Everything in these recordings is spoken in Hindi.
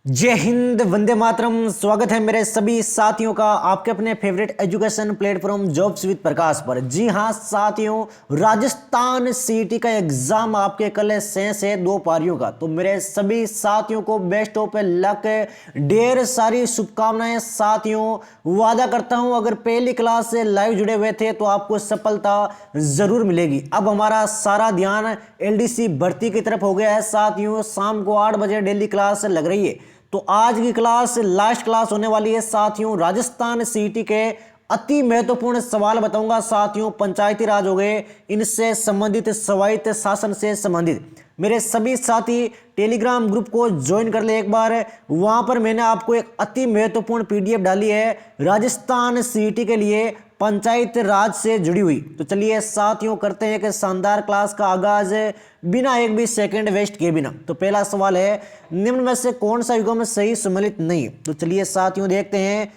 जय हिंद, वंदे मातरम। स्वागत है मेरे सभी साथियों का आपके अपने favourite education platform jobs with Prakash पर। जी हां साथियों, राजस्थान सीटी का एग्जाम आपके कल शेष है 2 पारियों का। तो मेरे सभी साथियों को बेस्ट ऑफ लक, ढेर सारी शुभकामनाएं। साथियों वादा करता हूं अगर पहली क्लास से लाइव जुड़े हुए थे तो आपको सफलता जरूर मिलेगी। अब हमारा सारा ध्यान एलडीसी भर्ती की तरफ हो गया है। साथियों शाम को 8 बजे डेली क्लास लग रही है। तो आज की क्लास लास्ट क्लास होने वाली है। साथियों राजस्थान सीटी के अति महत्वपूर्ण सवाल बताऊंगा। साथियों पंचायती राज हो गए, इनसे संबंधित, स्वायत्त शासन से संबंधित मेरे सभी साथी टेलीग्राम ग्रुप को ज्वाइन कर ले एक बार। वहां पर मैंने आपको एक अति महत्वपूर्ण पीडीएफ डाली है राजस्थान सीटी के लिए, पंचायत राज से जुड़ी हुई। तो चलिए साथियों करते हैं कि शानदार क्लास का आगाज बिना एक भी सेकंड वेस्ट किए बिना। तो पहला सवाल है, निम्न में से कौन सा युग्म सही सम्मिलित नहीं है? तो चलिए साथियों देखते हैं।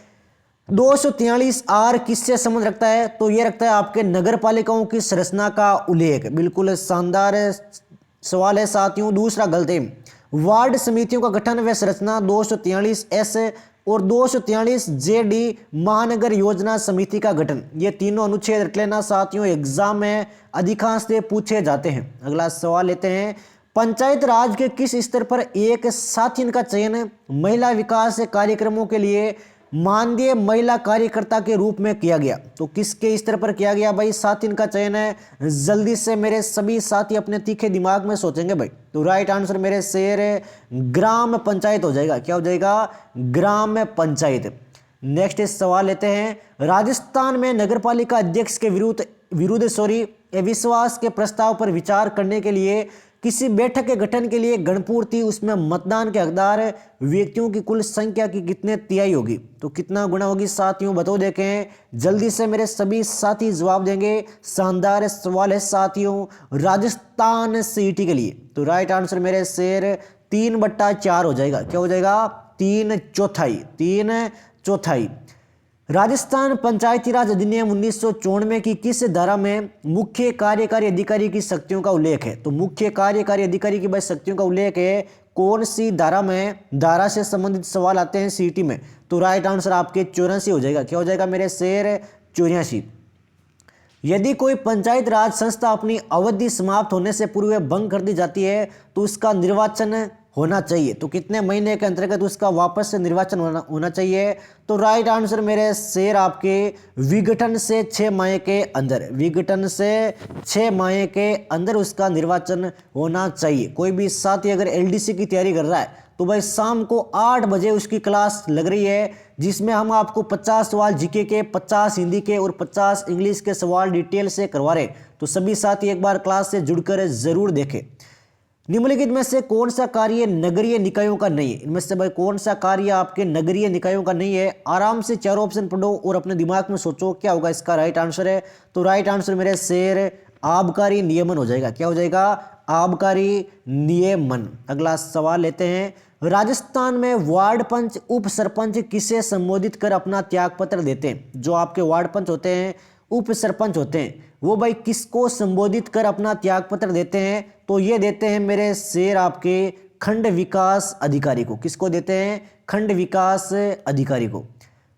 243 आर किससे संबंध रखता है? तो यह रखता है आपके नगर पालिकाओं की संरचना का उल्लेख। बिल्कुल शानदार सवाल है साथियों। दूसरा गलत है। वार्ड समितियों का गठन व संरचना 243 एस और 243 जेडी महानगर योजना समिति का गठन, ये तीनों अनुच्छेद रख लेना साथियों, एग्जाम में अधिकांश से पूछे जाते हैं। अगला सवाल लेते हैं, पंचायत राज के किस स्तर पर एक साथी का चयन महिला विकास कार्यक्रमों के लिए मानदेय महिला कार्यकर्ता के रूप में किया गया? तो किसके स्तर पर किया गया भाई? साथी का चयन है। जल्दी से मेरे सभी साथी अपने तीखे दिमाग में सोचेंगे भाई। तो राइट आंसर मेरे शेर ग्राम पंचायत हो जाएगा। क्या हो जाएगा? ग्राम पंचायत। नेक्स्ट सवाल लेते हैं, राजस्थान में नगरपालिका अध्यक्ष के विरुद्ध अविश्वास के प्रस्ताव पर विचार करने के लिए किसी बैठक के गठन के लिए गणपूर्ति, उसमें मतदान के हकदार व्यक्तियों की कुल संख्या की कितने तिहाई होगी? तो कितना गुना होगी साथियों बताओ, देखें जल्दी से मेरे सभी साथी जवाब देंगे। शानदार सवाल है साथियों राजस्थान सीटी के लिए। तो राइट आंसर मेरे शेर 3/4 हो जाएगा। क्या हो जाएगा? 3/4। 3/4। राजस्थान पंचायती राज अधिनियम 1994 की किस धारा में मुख्य कार्यकारी अधिकारी की शक्तियों का उल्लेख है? तो मुख्य कार्यकारी अधिकारी की शक्तियों का उल्लेख है कौन सी धारा में? धारा से संबंधित सवाल आते हैं सीटी में। तो राइट आंसर आपके 84 हो जाएगा। क्या हो जाएगा मेरे शेर? 84। यदि कोई पंचायत राज संस्था अपनी अवधि समाप्त होने से पूर्व भंग कर दी जाती है तो उसका निर्वाचन होना चाहिए। तो कितने महीने के अंतर्गत उसका वापस से निर्वाचन होना चाहिए? तो राइट आंसर मेरे शेर आपके विघटन से 6 माह के अंदर, विघटन से 6 माह के अंदर उसका निर्वाचन होना चाहिए। कोई भी साथी अगर एलडीसी की तैयारी कर रहा है तो भाई शाम को 8 बजे उसकी क्लास लग रही है, जिसमें हम आपको 50 सवाल जीके के, 50 हिंदी के और 50 इंग्लिश के सवाल डिटेल से करवा रहे। तो सभी साथी एक बार क्लास से जुड़कर जरूर देखें। निम्नलिखित में से कौन सा कार्य नगरीय निकायों का नहीं है? इनमें से भाई कौन सा कार्य आपके नगरीय निकायों का नहीं है? आराम से 4 ऑप्शन पढ़ो और अपने दिमाग में सोचो क्या होगा इसका राइट आंसर है। तो राइट आंसर मेरे शेर आबकारी नियमन हो जाएगा। क्या हो जाएगा? आबकारी नियमन। अगला सवाल लेते हैं, राजस्थान में वार्ड पंच, उप सरपंच किसे संबोधित कर अपना त्यागपत्र देते हैं? जो आपके वार्ड पंच होते हैं, उप सरपंच होते हैं, वो भाई किसको संबोधित कर अपना त्यागपत्र देते हैं? तो ये देते हैं मेरे शेर आपके खंड विकास अधिकारी को। किसको देते हैं? खंड विकास अधिकारी को।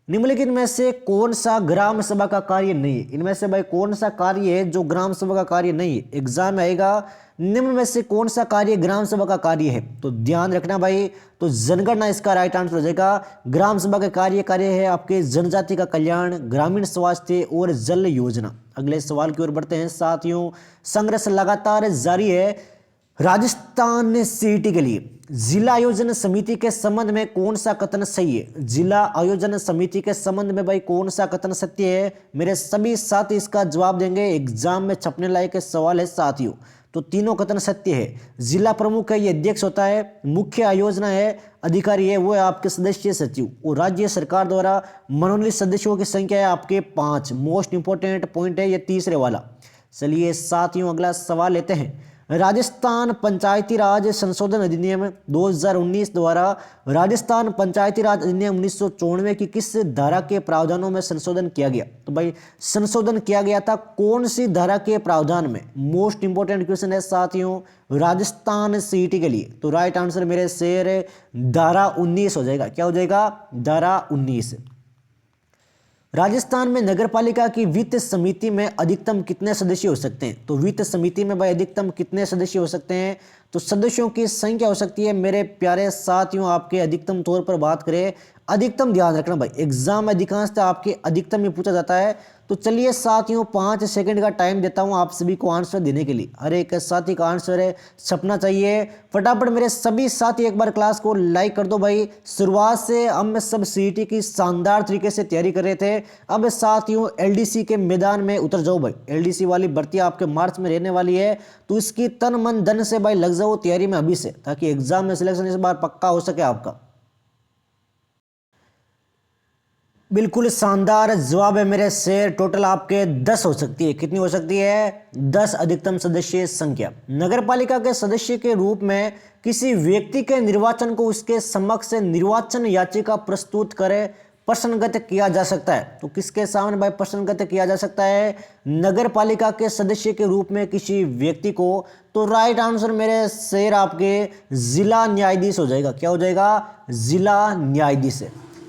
निम्नलिखित में से कौन सा ग्राम सभा का कार्य नहीं है? इनमें से भाई कौन सा कार्य है जो ग्राम सभा का कार्य नहीं है? एग्जाम में आएगा, निम्न में से कौन सा कार्य ग्राम सभा का कार्य है? तो ध्यान रखना भाई। तो जनगणना इसका राइट आंसर हो जाएगा। ग्राम सभा का कार्य है आपके जनजाति का कल्याण, ग्रामीण स्वास्थ्य और जल योजना। अगले सवाल की ओर बढ़ते हैं साथियों। संघर्ष लगातार जारी है राजस्थान सीटी के लिए। जिला आयोजन समिति के संबंध में कौन सा कथन सही है? जिला आयोजन समिति के संबंध में भाई कौन सा कथन सत्य है? मेरे सभी साथी इसका जवाब देंगे। एग्जाम में छपने लायक सवाल है साथियों। तो तीनों कथन सत्य है। जिला प्रमुख है, ये अध्यक्ष होता है। मुख्य आयोजना है अधिकारी है, वो है आपके सदस्य सचिव। और राज्य सरकार द्वारा मनोनीत सदस्यों की संख्या है आपके 5। मोस्ट इंपोर्टेंट पॉइंट है ये तीसरे वाला। चलिए साथियों अगला सवाल लेते हैं, राजस्थान पंचायती राज संशोधन अधिनियम 2019 द्वारा राजस्थान पंचायती राज अधिनियम 1994 की किस धारा के प्रावधानों में संशोधन किया गया? तो भाई संशोधन किया गया था कौन सी धारा के प्रावधान में? मोस्ट इंपोर्टेंट क्वेश्चन है साथियों राजस्थान सीटी के लिए। तो राइट आंसर मेरे शेर धारा 19 हो जाएगा। क्या हो जाएगा? धारा 19। राजस्थान में नगरपालिका की वित्त समिति में अधिकतम कितने सदस्य हो सकते हैं? तो वित्त समिति में भाई अधिकतम कितने सदस्य हो सकते हैं? तो सदस्यों की संख्या हो सकती है मेरे प्यारे साथियों, आपके अधिकतम तौर पर बात करें, अधिकतम ध्यान रखना भाई, एग्जाम में अधिकांशतः आपके अधिकतम में पूछा जाता है। तो चलिए साथियों 5 सेकंड का टाइम देता हूं आप सभी को आंसर देने के लिए। हर एक साथी का आंसर है छपना चाहिए। फटाफट मेरे सभी साथी एक बार क्लास को लाइक कर दो भाई। शुरुआत से हम सब सीईटी की शानदार तरीके से तैयारी कर रहे थे, अब साथियों एलडीसी के मैदान में उतर जाओ भाई। एलडीसी वाली भर्ती आपके मार्च में रहने वाली है, तो इसकी तन मन धन से भाई लग जाओ तैयारी में अभी से, ताकि एग्जाम में सिलेक्शन इस बार पक्का हो सके आपका। बिल्कुल शानदार जवाब है मेरे शेर। टोटल आपके 10 हो सकती है। कितनी हो सकती है? 10 अधिकतम सदस्य संख्या। नगरपालिका के सदस्य के रूप में किसी व्यक्ति के निर्वाचन को उसके समक्ष निर्वाचन याचिका प्रस्तुत करे प्रश्नगत किया जा सकता है। तो किसके सामने भाई प्रश्नगत किया जा सकता है? नगरपालिका के सदस्य के रूप में किसी व्यक्ति को। तो राइट आंसर मेरे शेर आपके जिला न्यायाधीश हो जाएगा। क्या हो जाएगा? जिला न्यायाधीश।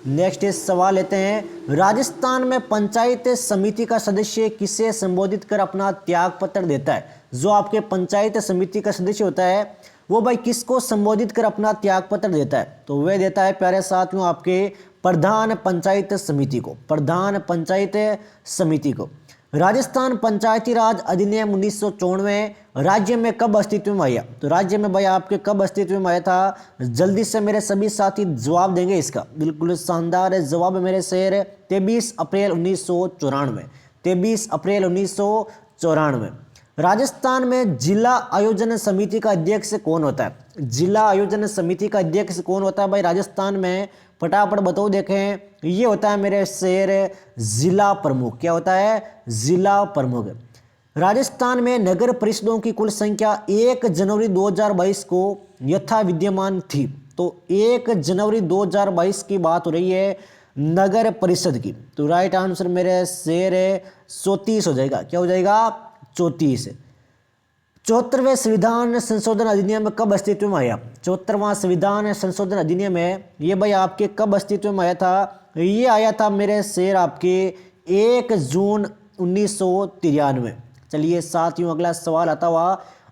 नेक्स्ट सवाल लेते हैं। राजस्थान में पंचायत समिति का सदस्य किसे संबोधित कर अपना त्याग पत्र देता है? जो आपके पंचायत समिति का सदस्य होता है वो भाई किसको संबोधित कर अपना त्याग पत्र देता है? तो वह देता है प्यारे साथियों आपके प्रधान पंचायत समिति को। प्रधान पंचायत समिति को। राजस्थान पंचायती राज अधिनियम 1994 राज्य में कब अस्तित्व में आया? तो राज्य में भाई आपके कब अस्तित्व में आया था? जल्दी से मेरे सभी साथी जवाब देंगे इसका। बिल्कुल शानदार जवाब है मेरे शेर। 23 अप्रैल 1994। 23 अप्रैल 1994। राजस्थान में जिला आयोजन समिति का अध्यक्ष कौन होता है? जिला आयोजन समिति का अध्यक्ष कौन होता है भाई राजस्थान में? फटाफट बताओ देखें। ये होता है मेरे शेर जिला प्रमुख। क्या होता है? जिला प्रमुख। राजस्थान में नगर परिषदों की कुल संख्या 1 जनवरी 2022 को यथा विद्यमान थी। तो 1 जनवरी 2022 की बात हो रही है नगर परिषद की। तो राइट आंसर मेरे शेर 34 हो जाएगा। क्या हो जाएगा? 34। 74वें संविधान संशोधन अधिनियम कब अस्तित्व में आया? 74वां संविधान संशोधन अधिनियम है ये भाई आपके कब अस्तित्व में आया था? ये आया था मेरे शेर आपके 1 जून 1993। चलिए साथियों अगला सवाल आता हुआ।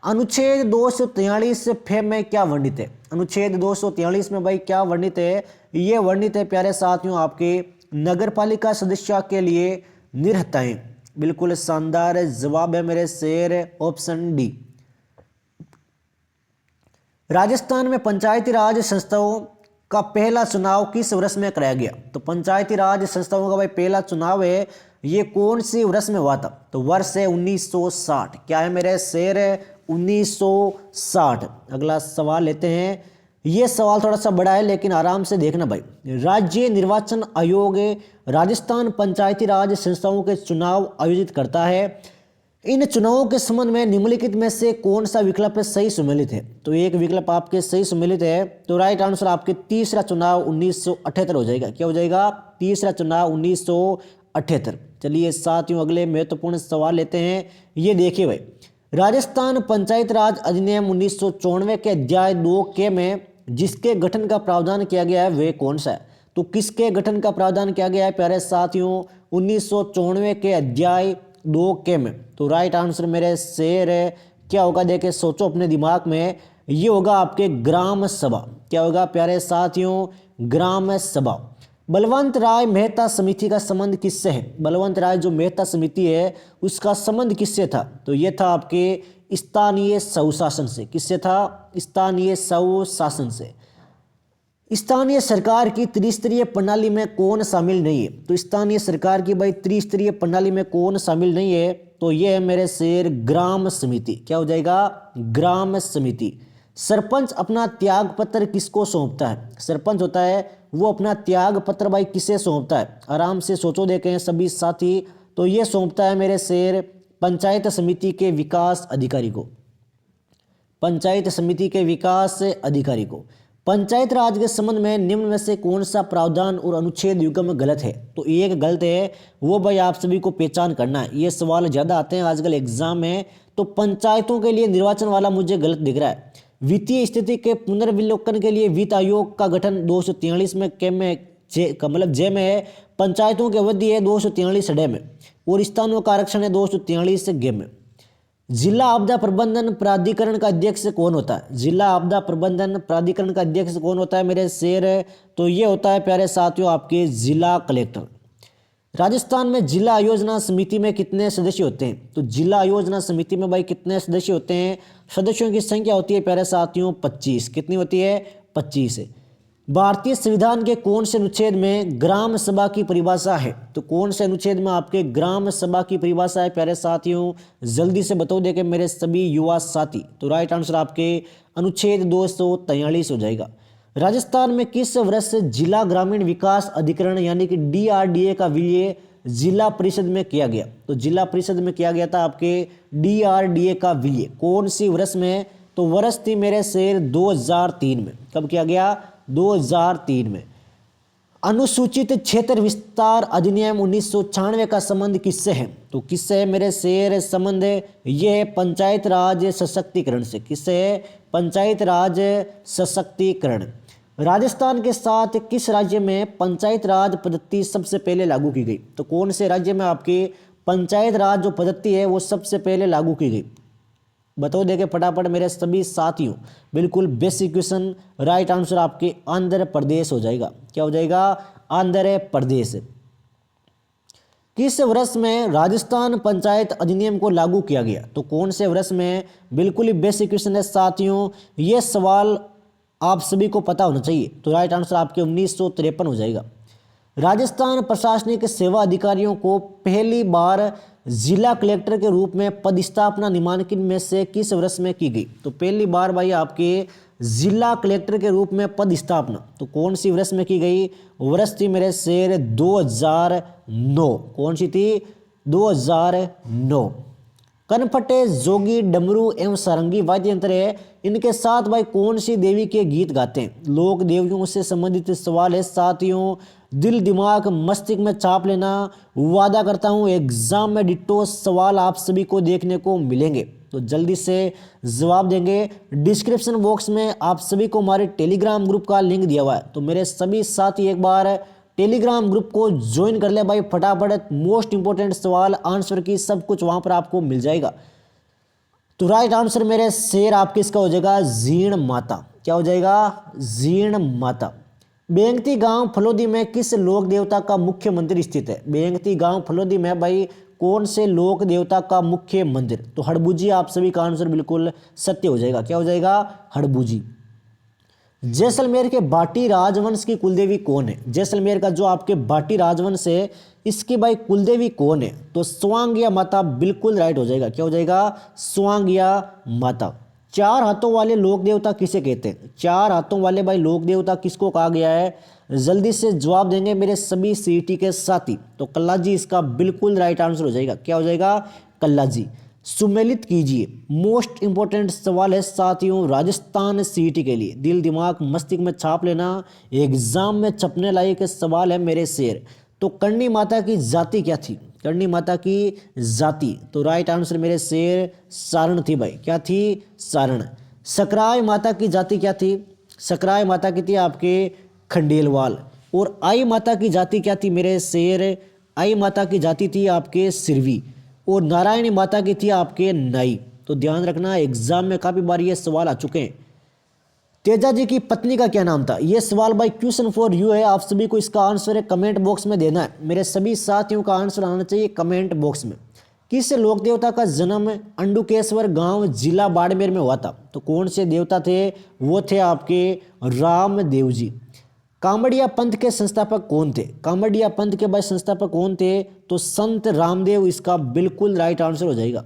अनुच्छेद 243 फे में क्या वर्णित है? अनुच्छेद 243 में भाई क्या वर्णित है? ये वर्णित है प्यारे साथियों आपके नगरपालिका सदस्य के लिए निरहताएं। बिल्कुल शानदार जवाब है मेरे शेर ऑप्शन डी। राजस्थान में पंचायती राज संस्थाओं का पहला चुनाव किस वर्ष में कराया गया? तो पंचायती राज संस्थाओं का भाई पहला चुनाव है ये कौन सी वर्ष में हुआ था? तो वर्ष है 1960। क्या है मेरे शेर? 1960। अगला सवाल लेते हैं। ये सवाल थोड़ा सा बड़ा है लेकिन आराम से देखना भाई। राज्य निर्वाचन आयोग राजस्थान पंचायती राज संस्थाओं के चुनाव आयोजित करता है। इन चुनावों के संबंध में निम्नलिखित में से कौन सा विकल्प सही सम्मिलित है? तो एक विकल्प आपके सही सम्मिलित है। तो राइट आंसर आपके तीसरा चुनाव 1978 हो जाएगा। क्या हो जाएगा? तीसरा चुनाव 1978। चलिए साथियों अगले महत्वपूर्ण सवाल लेते हैं। ये देखिए भाई राजस्थान पंचायत राज अधिनियम 1994 के अध्याय 2 के में जिसके गठन का प्रावधान किया गया है वे कौन सा है? तो किसके गठन का प्रावधान किया गया है प्यारे साथियों? 1994 के अध्याय 2 के में। तो राइट आंसर मेरे शेर क्या होगा? देखे सोचो अपने दिमाग में। ये होगा आपके ग्राम सभा। क्या होगा प्यारे साथियों? ग्राम सभा। बलवंत राय मेहता समिति का संबंध किससे है? बलवंत राय जो मेहता समिति है उसका संबंध किससे था? तो ये था आपके स्थानीय स्वशासन से। किससे था? स्थानीय स्वशासन से। स्थानीय सरकार की त्रिस्तरीय प्रणाली में कौन शामिल नहीं है? तो स्थानीय सरकार की भाई त्रिस्तरीय प्रणाली में कौन शामिल नहीं है? तो ये है मेरे शेर ग्राम समिति। क्या हो जाएगा? ग्राम समिति। सरपंच अपना त्याग पत्र किसको सौंपता है? सरपंच होता है वो अपना त्याग पत्र भाई किसे सौंपता है? आराम से सोचो देखें सभी साथी। तो ये सौंपता है मेरे शेर पंचायत समिति के विकास अधिकारी को। पंचायत समिति के विकास अधिकारी को। पंचायत राज के संबंध में निम्न में से कौन सा प्रावधान और अनुच्छेद युग्म गलत है? तो एक गलत है, वो भाई आप सभी को पहचान करना है। ये सवाल ज़्यादा आते हैं आजकल एग्जाम में, तो पंचायतों के लिए निर्वाचन वाला मुझे गलत दिख रहा है। वित्तीय स्थिति के पुनर्विलोकन के लिए वित्त आयोग का गठन 243 में के में मतलब जे में है। पंचायतों की अवधि है 243 डे में, और स्थानों का आरक्षण है 243 गे में। जिला आपदा प्रबंधन प्राधिकरण का अध्यक्ष कौन होता है? जिला आपदा प्रबंधन प्राधिकरण का अध्यक्ष कौन होता है मेरे शेर? तो ये होता है प्यारे साथियों आपके जिला कलेक्टर। राजस्थान में जिला आयोजना समिति में कितने सदस्य होते हैं? तो जिला आयोजना समिति में भाई कितने सदस्य होते हैं? सदस्यों की संख्या होती है प्यारे साथियों 25। कितनी होती है? 25। भारतीय संविधान के कौन से अनुच्छेद में ग्राम सभा की परिभाषा है? तो कौन से अनुच्छेद में आपके ग्राम सभा की परिभाषा है प्यारे साथियों? जल्दी से बताओ देखे मेरे सभी युवा साथी। तो राइट आंसर आपके अनुच्छेद 243 हो जाएगा। राजस्थान में किस वर्ष जिला ग्रामीण विकास अधिकरण यानी कि DRDA का विलय जिला परिषद में किया गया? तो जिला परिषद में किया गया था आपके DRDA का विलय कौन सी वर्ष में? तो वर्ष थी मेरे शेर 2003 में। कब किया गया? 2003 में। अनुसूचित क्षेत्र विस्तार अधिनियम 1996 का संबंध किससे है? तो किससे है मेरे शेर संबंध? ये है पंचायत राज सशक्तिकरण से। किससे है? पंचायत राज सशक्तिकरण। राजस्थान के साथ किस राज्य में पंचायत राज पद्धति सबसे पहले लागू की गई? तो कौन से राज्य में आपकी पंचायत राज जो पद्धति है वो सबसे पहले लागू की गई? बताओ देखे फटाफट मेरे सभी साथियों। बिल्कुल बेसिक क्वेश्चन। राइट आंसर आपके आंध्र प्रदेश हो जाएगा। क्या हो जाएगा? आंध्र प्रदेश। किस वर्ष में राजस्थान पंचायत अधिनियम को लागू किया गया? तो कौन से वर्ष में? बिल्कुल ही बेसिक क्वेश्चन है साथियों, ये सवाल आप सभी को पता होना चाहिए। तो राइट आंसर आपके 1953 हो जाएगा। राजस्थान प्रशासनिक सेवा अधिकारियों को पहली बार जिला कलेक्टर के रूप में पदस्थापना निम्नलिखित में से किस वर्ष में की गई? तो पहली बार भाई आपके जिला कलेक्टर के रूप में पदस्थापना तो कौन सी वर्ष में की गई? वर्ष थी मेरे शेर 2009। कौन सी थी? 2009। कनफटे, जोगी, डमरू एवं सारंगी वाद्य यंत्र है, इनके साथ भाई कौन सी देवी के गीत गाते हैं? लोक देवियों से संबंधित सवाल है साथियों। दिल दिमाग मस्तिष्क में छाप लेना, वादा करता हूं एग्जाम में डिट्टो सवाल आप सभी को देखने को मिलेंगे, तो जल्दी से जवाब देंगे। डिस्क्रिप्शन बॉक्स में आप सभी को हमारे टेलीग्राम ग्रुप का लिंक दिया हुआ है, तो मेरे सभी साथी एक बार टेलीग्राम ग्रुप को ज्वाइन कर ले भाई फटाफट। मोस्ट इंपोर्टेंट सवाल आंसर की सब कुछ वहां पर आपको मिल जाएगा। तो राइट आंसर मेरे शेर आपके इसका हो जाएगा जीर्ण माता। क्या हो जाएगा? जीर्ण माता। बेंगती गांव फलोदी में किस लोक देवता का मुख्य मंदिर स्थित है? बेंगती गांव फलोदी में भाई कौन से लोक देवता का मुख्य मंदिर? तो हड़बूजी आप सभी का आंसर बिल्कुल सत्य हो जाएगा। क्या हो जाएगा? हड़बूजी। जैसलमेर के बाटी राजवंश की कुलदेवी कौन है? जैसलमेर का जो आपके बाटी राजवंश है इसकी भाई कुलदेवी कौन है? तो स्वांगिया माता बिल्कुल राइट हो जाएगा। क्या हो जाएगा? स्वांगिया माता। चार हाथों वाले लोक देवता किसे कहते हैं? चार हाथों वाले भाई लोक देवता किसको कहा गया है? जल्दी से जवाब देंगे मेरे सभी सीईटी के साथी। तो कल्लाजी इसका बिल्कुल राइट आंसर हो जाएगा। क्या हो जाएगा? कल्लाजी। सुमेलित कीजिए। मोस्ट इंपोर्टेंट सवाल है साथियों राजस्थान सीईटी के लिए। दिल दिमाग मस्तिष्क में छाप लेना, एग्जाम में छपने लायक सवाल है मेरे शेर। तो करणी माता की जाति क्या थी? करणी माता की जाति तो राइट आंसर मेरे शेर सारण थी भाई। क्या थी? सारण। सकराय माता की जाति क्या थी? सकराय माता की थी आपके खंडेलवाल। और आई माता की जाति क्या थी मेरे शेर? आई माता की जाति थी आपके सिरवी। और नारायणी माता की थी आपके नाई। तो ध्यान रखना एग्जाम में काफी बार ये सवाल आ चुके हैं। तेजा जी की पत्नी का क्या नाम था? ये सवाल भाई क्वेश्चन फॉर यू है, आप सभी को इसका आंसर है कमेंट बॉक्स में देना है। मेरे सभी साथियों का आंसर आना चाहिए कमेंट बॉक्स में। किस लोक देवता का जन्म अंडुकेश्वर गांव जिला बाड़मेर में हुआ था? तो कौन से देवता थे? वो थे आपके रामदेव जी। कामड़िया पंथ के संस्थापक कौन थे? कामड़िया पंथ के भाई संस्थापक कौन थे? तो संत रामदेव इसका बिल्कुल राइट आंसर हो जाएगा।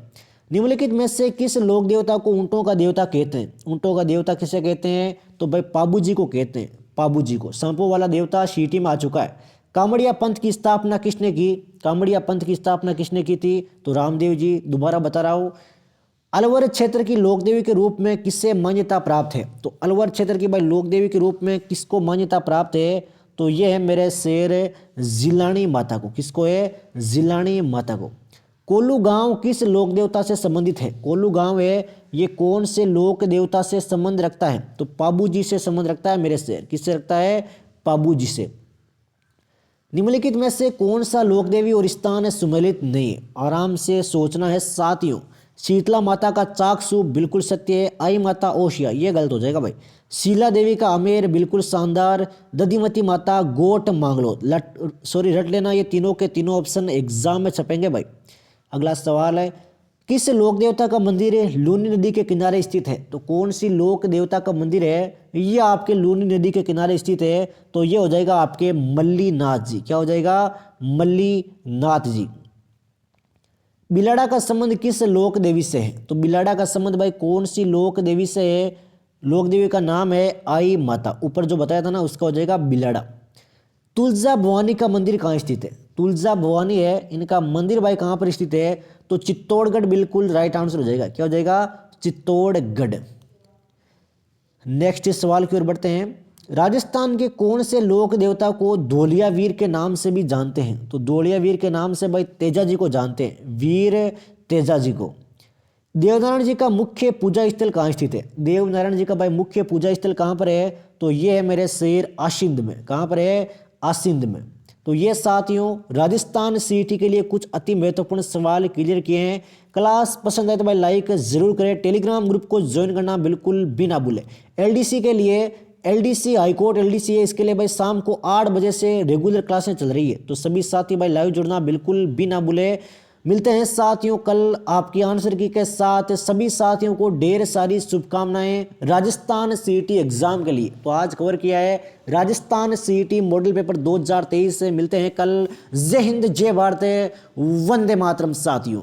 निम्नलिखित में से किस लोक देवता को ऊंटों का देवता कहते हैं? ऊंटों का देवता किसे कहते हैं? तो भाई पाबू जी को कहते हैं। पाबू जी को। सांपों वाला देवता सीटी में आ चुका है। कामड़िया पंथ की स्थापना किसने की? कामड़िया पंथ की स्थापना किसने की थी? तो रामदेव जी। दोबारा बता रहा हूँ, अलवर क्षेत्र की लोकदेवी के रूप में किससे मान्यता प्राप्त है? तो अलवर क्षेत्र की भाई लोकदेवी के रूप में किसको मान्यता प्राप्त है? तो ये है मेरे शेर जिलानी माता को। किसको है? जिलानी माता को। कोल्लू गांव किस लोक देवता से संबंधित है? कोल्लू गांव है ये कौन से लोक देवता से संबंध रखता है? तो पाबू जी से संबंध रखता है मेरे शेर। किससे रखता है? पाबू जी से। निम्नलिखित में से कौन सा लोकदेवी और स्थान सुमेलित नहीं है? आराम से सोचना है साथियों। शीतला माता का चाकसू बिल्कुल सत्य है। आई माता ओशिया ये गलत हो जाएगा भाई। शीला देवी का अमेर बिल्कुल शानदार। दधिमती माता गोट मांगलो रट लेना, ये तीनों के तीनों ऑप्शन एग्जाम में छपेंगे भाई। अगला सवाल है, किस लोक देवता का मंदिर है लूनी नदी के किनारे स्थित है? तो कौन सी लोक देवता का मंदिर है ये आपके लूनी नदी के किनारे स्थित है? तो ये हो जाएगा आपके मल्लीनाथ जी। क्या हो जाएगा? मल्लीनाथ जी। बिलाड़ा का संबंध किस लोक देवी से है? तो बिलाड़ा का संबंध भाई कौन सी लोक देवी से है? लोक देवी का नाम है आई माता। ऊपर जो बताया था ना उसका हो जाएगा बिलाड़ा। तुलजा भवानी का मंदिर कहाँ स्थित है? तुलजा भवानी है इनका मंदिर भाई कहाँ पर स्थित है? तो चित्तौड़गढ़ बिल्कुल राइट आंसर हो जाएगा। क्या हो जाएगा? चित्तौड़गढ़। नेक्स्ट सवाल की ओर बढ़ते हैं। राजस्थान के कौन से लोक देवता को धोलिया वीर के नाम से भी जानते हैं? तो धोलिया वीर के नाम से भाई तेजा जी को जानते हैं, वीर तेजा जी को। देवनारायण जी का मुख्य पूजा स्थल कहाँ स्थित है? देवनारायण जी का भाई मुख्य पूजा स्थल कहाँ पर है? तो ये है मेरे शेर आसिंद में। कहाँ पर है? आसिंद में। तो ये साथियों राजस्थान सीईटी के लिए कुछ अति महत्वपूर्ण सवाल क्लियर किए हैं। क्लास पसंद आए तो भाई लाइक जरूर करें। टेलीग्राम ग्रुप को ज्वाइन करना बिल्कुल भी ना भूलें। एलडीसी के लिए एलडीसी हाईकोर्ट एलडीसी है, इसके लिए भाई शाम को 8 बजे से रेगुलर क्लासें चल रही है, तो सभी साथी भाई लाइव जुड़ना बिल्कुल भी ना भूलें। मिलते हैं साथियों कल आपकी आंसर की के साथ। सभी साथियों को ढेर सारी शुभकामनाएं राजस्थान सीईटी एग्जाम के लिए। तो आज कवर किया है राजस्थान सीईटी मॉडल पेपर 2023 से। मिलते हैं कल। जय हिंद, जय भारत, वंदे मातरम साथियों।